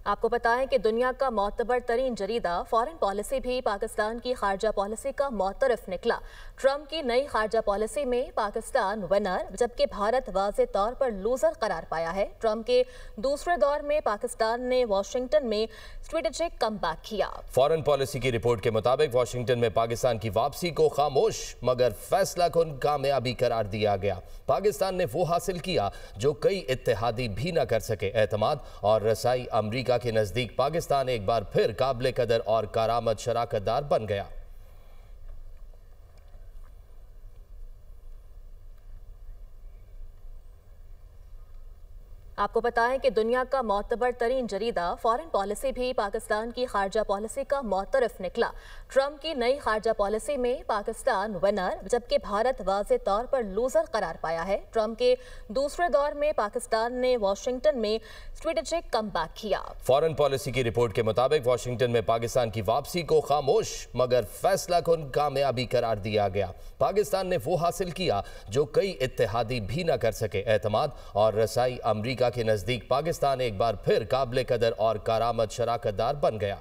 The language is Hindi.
आपको बताएं कि दुनिया का मोतबर तरीन जरीदा फॉरेन पॉलिसी भी पाकिस्तान की खारजा पॉलिसी का मोतरफ निकला। ट्रंप की नई खारजा पॉलिसी में पाकिस्तान विनर जबकि भारत वाज़े तौर पर लूजर करार पाया है। ट्रंप के दूसरे दौर में पाकिस्तान ने वाशिंगटन में स्ट्रेटेजिक कमबैक किया। फॉरेन पॉलिसी की रिपोर्ट के मुताबिक वाशिंगटन में पाकिस्तान की वापसी को खामोश मगर फैसला कुन कामयाबी करार दिया गया। पाकिस्तान ने वो हासिल किया जो कई इत्तेहादी भी न कर सके, एतमाद और रसाई। अमरीका के नजदीक पाकिस्तान एक बार फिर काबिल कदर और कारामद शराकतदार बन गया। आपको बताएं कि दुनिया का मोतबर तरीन जरीदा फॉरेन पॉलिसी भी पाकिस्तान की खारजा पॉलिसी का मोतरफ निकला। ट्रंप की नई खारजा पॉलिसी में पाकिस्तान विनर जबकि भारत वाज़े तौर पर लूजर करार पाया है। ट्रंप के दूसरे दौर में पाकिस्तान ने वाशिंगटन में स्ट्रेटेजिक कमबैक किया। फॉरेन पॉलिसी की रिपोर्ट के मुताबिक वाशिंगटन में पाकिस्तान की वापसी को खामोश मगर फैसला कुन कामयाबी करार दिया गया। पाकिस्तान ने वो हासिल किया जो कई इत्तेहादी भी न कर सके, एतमाद और रसाई। अमरीका के नजदीक पाकिस्तान एक बार फिर काबिल कदर और कारामद शराकतदार बन गया।